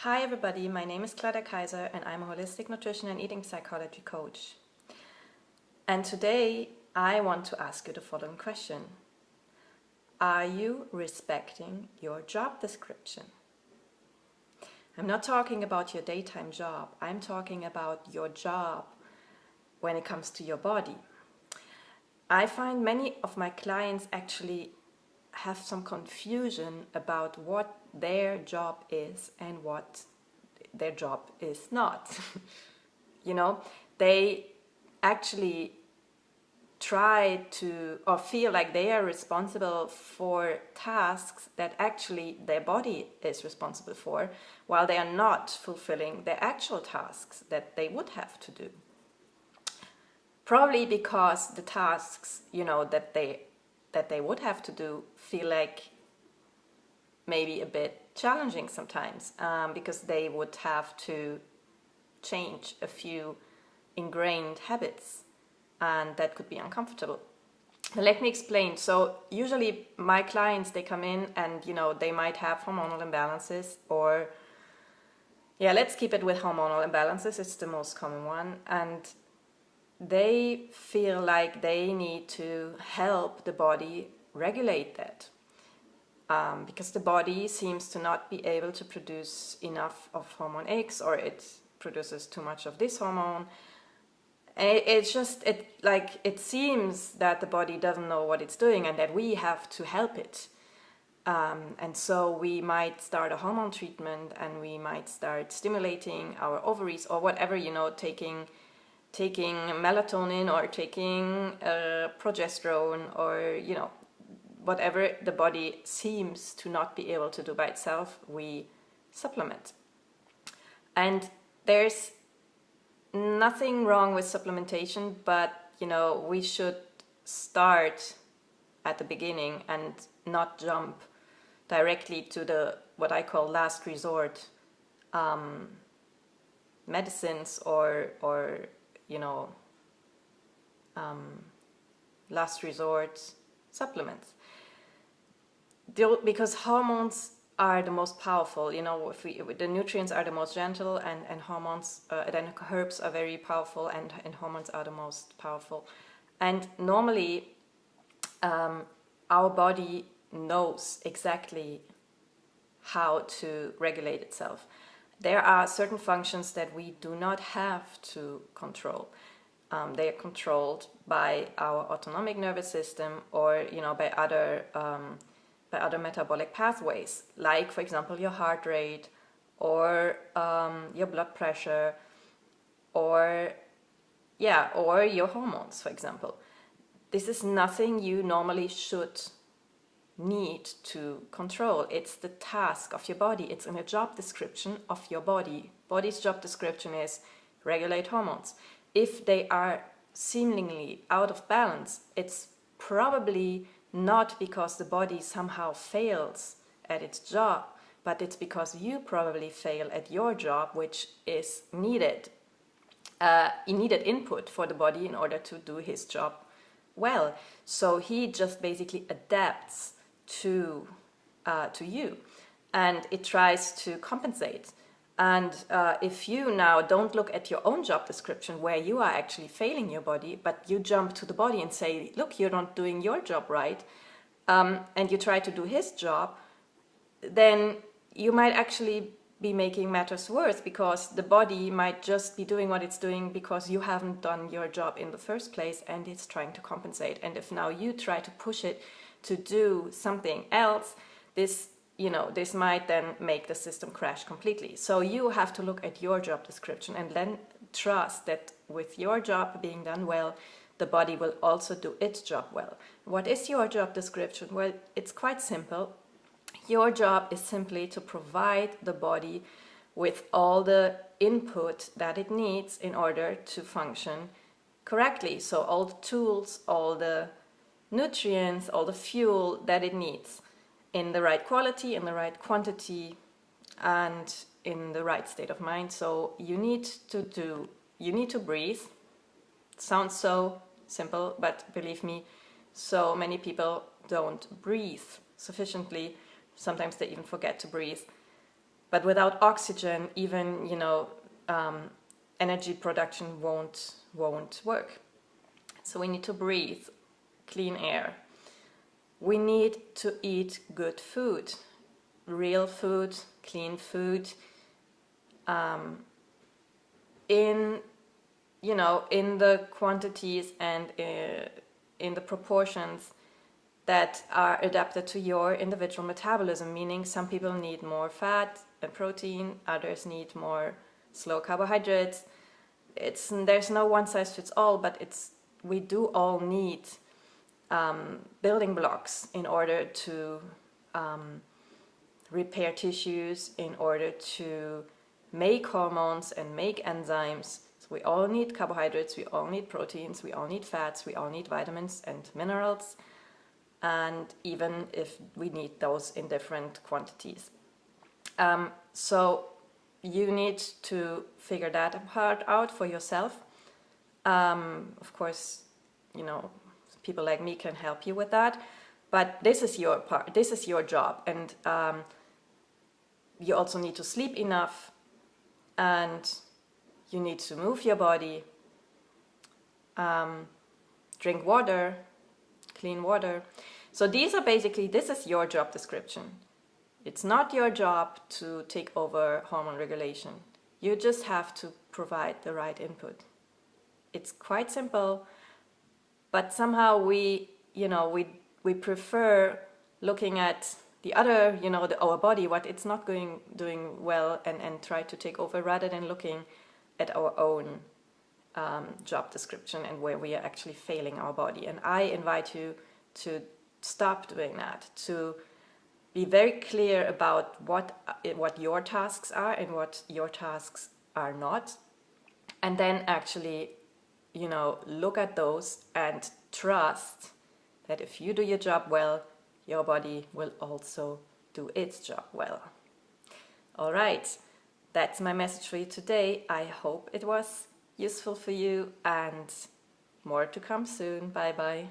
Hi everybody, my name is Claudia Kaiser and I'm a holistic nutrition and eating psychology coach. And today I want to ask you the following question. Are you respecting your job description? I'm not talking about your daytime job, I'm talking about your job when it comes to your body. I find many of my clients actually have some confusion about what their job is and what their job is not. They actually try to or feel like they are responsible for tasks that actually their body is responsible for, while they are not fulfilling their actual tasks that they would have to do. Probably because the tasks, that they would have to do feel like maybe a bit challenging sometimes, because they would have to change a few ingrained habits, and that could be uncomfortable. Let me explain. So usually my clients, they come in and they might have hormonal imbalances, or let's keep it with hormonal imbalances, it's the most common one, and they feel like they need to help the body regulate that, because the body seems to not be able to produce enough of hormone X, or it produces too much of this hormone. And it seems that the body doesn't know what it's doing and that we have to help it. And so we might start a hormone treatment, and we might start stimulating our ovaries or whatever, taking melatonin or taking progesterone, or whatever the body seems to not be able to do by itself, we supplement. And there's nothing wrong with supplementation, but we should start at the beginning and not jump directly to the what I call last resort medicines, or last resort supplements, because hormones are the most powerful. The nutrients are the most gentle, and hormones, then herbs are very powerful, and hormones are the most powerful. And normally our body knows exactly how to regulate itself. There are certain functions that we do not have to control. They are controlled by our autonomic nervous system, or by other metabolic pathways, like, for example, your heart rate, or your blood pressure, or your hormones, for example. This is nothing you normally should need to control. It's the task of your body. It's in a job description of your body. Body's job description is regulate hormones. If they are seemingly out of balance, it's probably not because the body somehow fails at its job, but it's because you probably fail at your job, which is needed input for the body in order to do his job well. So he just basically adapts to you, and it tries to compensate. And if you now don't look at your own job description, where you are actually failing your body, but you jump to the body and say, look, you're not doing your job right, and you try to do his job, then you might actually be making matters worse, because the body might just be doing what it's doing because you haven't done your job in the first place, and it's trying to compensate. And if now you try to push it to do something else, this might then make the system crash completely. So you have to look at your job description and then trust that with your job being done well, the body will also do its job well. What is your job description? Well, it's quite simple. Your job is simply to provide the body with all the input that it needs in order to function correctly. So all the tools, all the nutrients, all the fuel that it needs, in the right quality, in the right quantity, and in the right state of mind. So you need to breathe. It sounds so simple, but believe me, so many people don't breathe sufficiently. Sometimes they even forget to breathe. But without oxygen, even, you know, energy production won't work. So we need to breathe clean air. We need to eat good food, real food, clean food, in, you know, in the quantities and in the proportions that are adapted to your individual metabolism, meaning some people need more fat and protein, others need more slow carbohydrates. There's no one size fits all, but we do all need building blocks in order to repair tissues, in order to make hormones and make enzymes. So we all need carbohydrates, we all need proteins, we all need fats, we all need vitamins and minerals, and even if we need those in different quantities. So you need to figure that part out for yourself. Of course, you know, people like me can help you with that, but this is your part, this is your job, and you also need to sleep enough, and you need to move your body, drink water, clean water. So these are basically, this is your job description. It's not your job to take over hormone regulation. You just have to provide the right input. It's quite simple, but somehow we prefer looking at the other, you know, our body, what it's not doing well, and try to take over, rather than looking at our own job description and where we are actually failing our body. And I invite you to stop doing that, to be very clear about what your tasks are and what your tasks are not, and then actually, you know, look at those and trust that if you do your job well, your body will also do its job well. All right, that's my message for you today. I hope it was useful for you, and more to come soon. Bye bye.